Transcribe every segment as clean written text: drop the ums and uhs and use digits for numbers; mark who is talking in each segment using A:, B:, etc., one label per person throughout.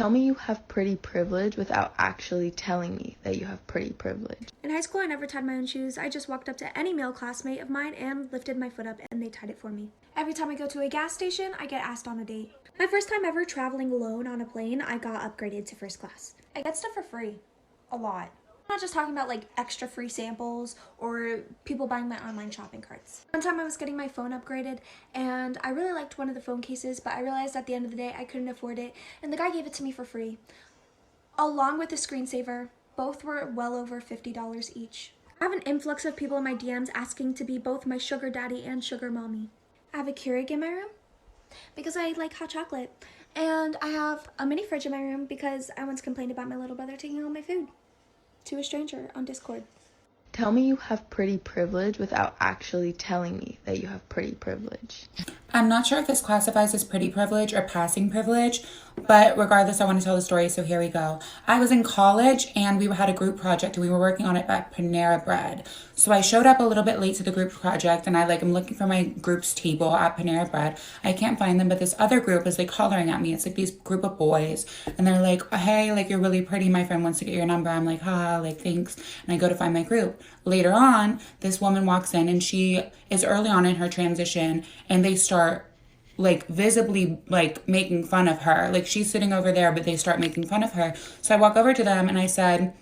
A: Tell me you have pretty privilege without actually telling me that you have pretty privilege.
B: In high school, I never tied my own shoes. I just walked up to any male classmate of mine and lifted my foot up and they tied it for me. Every time I go to a gas station, I get asked on a date. My first time ever traveling alone on a plane, I got upgraded to first class. I get stuff for free. A lot. I'm not just talking about like extra free samples or people buying my online shopping carts. One time I was getting my phone upgraded and I really liked one of the phone cases, but I realized at the end of the day I couldn't afford it and the guy gave it to me for free. Along with the screensaver, both were well over $50 each. I have an influx of people in my DMs asking to be both my sugar daddy and sugar mommy. I have a Keurig in my room because I like hot chocolate. And I have a mini fridge in my room because I once complained about my little brother taking all my food to a stranger on Discord.
A: Tell me you have pretty privilege without actually telling me that you have pretty privilege.
C: I'm not sure if this classifies as pretty privilege or passing privilege, but regardless, I want to tell the story, so here we go. I was in college and we had a group project and we were working on it at Panera Bread. So I showed up a little bit late to the group project and I'm looking for my group's table at Panera Bread. I can't find them, but this other group is like hollering at me. It's like these group of boys and they're like, hey, like you're really pretty. My friend wants to get your number. I'm like, haha, like thanks. And I go to find my group. Later on, this woman walks in and she is early on in her transition and they start like visibly like making fun of her. Like she's sitting over there, but they start making fun of her. So I walk over to them and I said,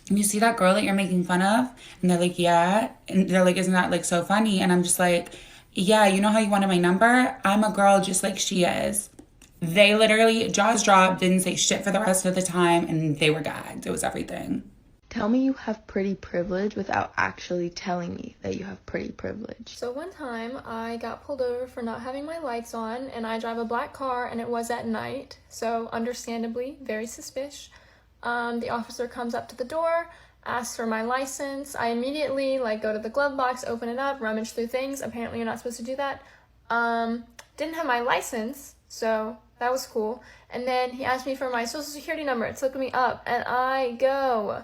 C: you see that girl that you're making fun of? And they're like, yeah. And they're like, isn't that like so funny? And I'm just like, yeah, you know how you wanted my number? I'm a girl just like she is. They literally jaws dropped, didn't say shit for the rest of the time, and they were gagged. It was everything.
A: Tell me you have pretty privilege without actually telling me that you have pretty privilege.
D: So one time I got pulled over for not having my lights on and I drive a black car and it was at night. So understandably, very suspicious. The officer comes up to the door, asks for my license. I immediately go to the glove box, open it up, rummage through things. Apparently you're not supposed to do that. Didn't have my license, so that was cool. And then he asked me for my social security number. It's looking me up and I go,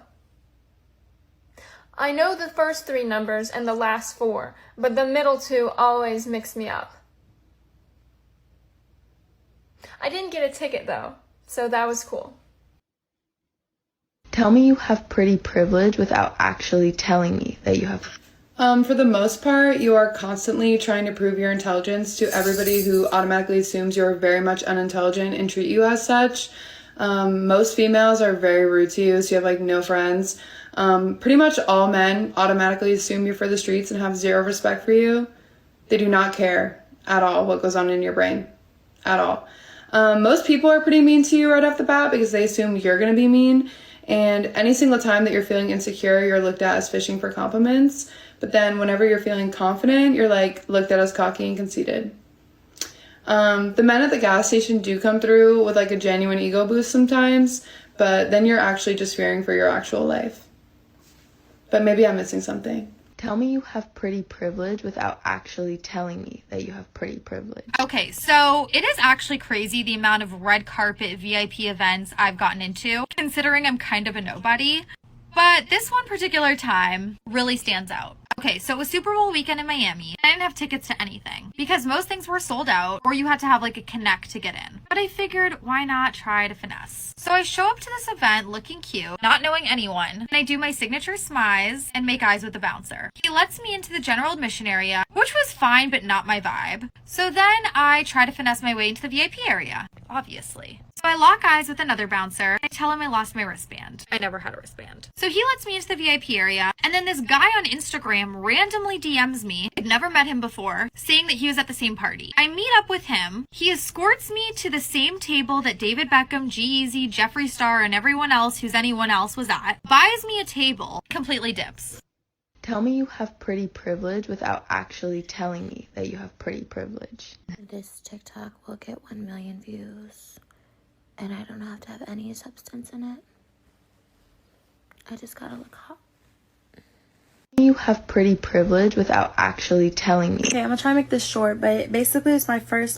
D: I know the first 3 numbers and the last 4, but the middle 2 always mix me up. I didn't get a ticket though, so that was cool.
A: Tell me you have pretty privilege without actually telling me that you have.
E: For the most part, you are constantly trying to prove your intelligence to everybody who automatically assumes you're very much unintelligent and treat you as such. Most females are very rude to you, so you have no friends. Pretty much all men automatically assume you're for the streets and have zero respect for you. They do not care at all what goes on in your brain. At all. Most people are pretty mean to you right off the bat because they assume you're going to be mean. And any single time that you're feeling insecure, you're looked at as fishing for compliments. But then whenever you're feeling confident, you're looked at as cocky and conceited. The men at the gas station do come through with a genuine ego boost sometimes, but then you're actually just fearing for your actual life. But maybe I'm missing something.
A: Tell me you have pretty privilege without actually telling me that you have pretty privilege.
F: Okay, so it is actually crazy the amount of red carpet VIP events I've gotten into, considering I'm kind of a nobody. But this one particular time really stands out. Okay, so it was Super Bowl weekend in Miami. I didn't have tickets to anything because most things were sold out or you had to have a connect to get in. But I figured, why not try to finesse? So I show up to this event looking cute, not knowing anyone, and I do my signature smize and make eyes with the bouncer. He lets me into the general admission area, which was fine but not my vibe. So then I try to finesse my way into the VIP area, obviously. So I lock eyes with another bouncer. I tell him I lost my wristband. I never had a wristband. So he lets me into the VIP area, and then this guy on Instagram randomly DMs me. I'd never met him before, saying that he was at the same party. I meet up with him. He escorts me to the same table that David Beckham, G-Eazy, Jeffree Star, and everyone else who's anyone else was at. Buys me a table, completely dips.
A: Tell me you have pretty privilege without actually telling me that you have pretty privilege.
G: This TikTok will get 1 million views. And I don't have to have any substance in it. I just gotta look hot.
A: You have pretty privilege without actually telling me.
B: Okay, I'm gonna try to make this short, but basically it's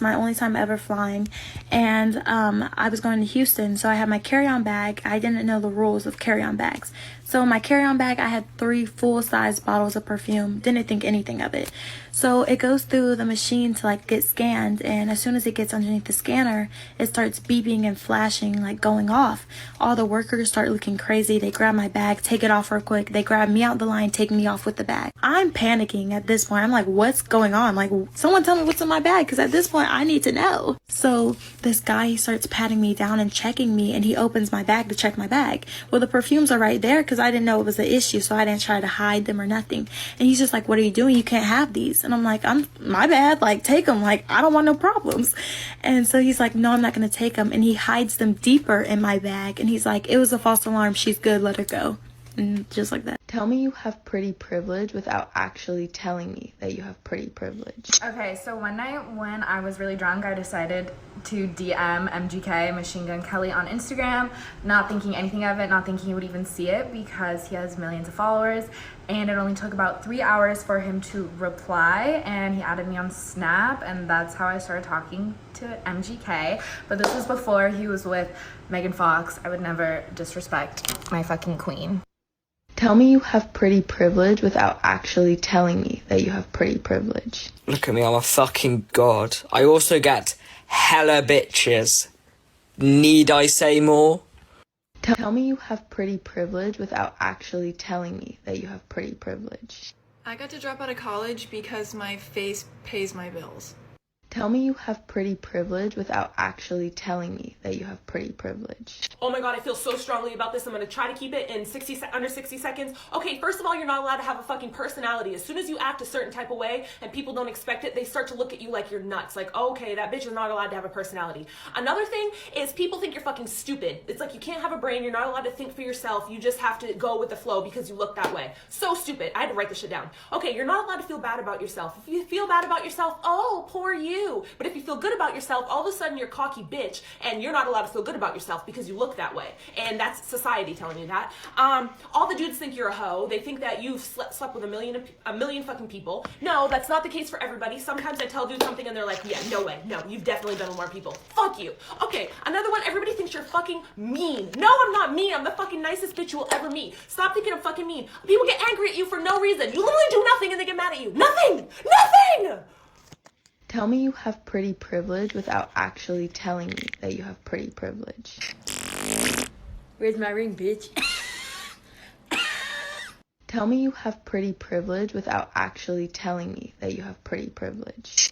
B: my only time ever flying. And I was going to Houston, so I had my carry-on bag. I didn't know the rules of carry-on bags.
H: So in my carry-on bag, I had 3 full-size bottles of perfume. Didn't think anything of it. So it goes through the machine to like get scanned, and as soon as it gets underneath the scanner, it starts beeping and flashing, like going off. All the workers start looking crazy. They grab my bag, take it off real quick. They grab me out the line, take me off with the bag. I'm panicking at this point. I'm like, what's going on? Like, someone tell me what's in my bag, because at this point I need to know. So this guy, he starts patting me down and checking me, and he opens my bag to check my bag. Well, the perfumes are right there because I didn't know it was an issue, so I didn't try to hide them or nothing. And he's just like, what are you doing? You can't have these. And I'm like, my bad, like, take them, like, I don't want no problems. And so he's like, no, I'm not gonna take them. And he hides them deeper in my bag, and he's like, it was a false alarm, she's good, let her go. And just like that.
A: Tell me you have pretty privilege without actually telling me that you have pretty privilege.
I: Okay, so one night when I was really drunk, I decided to DM MGK, Machine Gun Kelly, on Instagram, not thinking anything of it, not thinking he would even see it because he has millions of followers. And it only took about 3 hours for him to reply, and he added me on Snap, and that's how I started talking to MGK. But this was before he was with Megan Fox. I would never disrespect my fucking queen.
A: Tell me you have pretty privilege without actually telling me that you have pretty privilege.
J: Look at me, I'm a fucking god. I also get hella bitches. Need I say more?
A: Tell me you have pretty privilege without actually telling me that you have pretty privilege.
K: I got to drop out of college because my face pays my bills.
A: Tell me you have pretty privilege without actually telling me that you have pretty privilege.
L: Oh my god, I feel so strongly about this. I'm gonna try to keep it in under 60 seconds. Okay, first of all, you're not allowed to have a fucking personality. As soon as you act a certain type of way and people don't expect it, they start to look at you like you're nuts. Like, oh, okay, that bitch is not allowed to have a personality. Another thing is people think you're fucking stupid. It's like you can't have a brain, you're not allowed to think for yourself. You just have to go with the flow because you look that way. So stupid. I had to write this shit down. Okay, you're not allowed to feel bad about yourself. If you feel bad about yourself, oh, poor you. But if you feel good about yourself, all of a sudden you're a cocky bitch and you're not allowed to feel good about yourself because you look that way. And that's society telling you that. All the dudes think you're a hoe. They think that you've slept with a million fucking people. No, that's not the case for everybody. Sometimes I tell dudes something and they're like, yeah, no way. No, you've definitely been with more people. Fuck you. Okay, another one, everybody thinks you're fucking mean. No, I'm not mean. I'm the fucking nicest bitch you will ever meet. Stop thinking I'm fucking mean. People get angry at you for no reason. You literally do nothing and they get mad at you. Nothing! Nothing!
A: Tell me you have pretty privilege without actually telling me that you have pretty privilege.
M: Where's my ring, bitch?
A: Tell me you have pretty privilege without actually telling me that you have pretty privilege.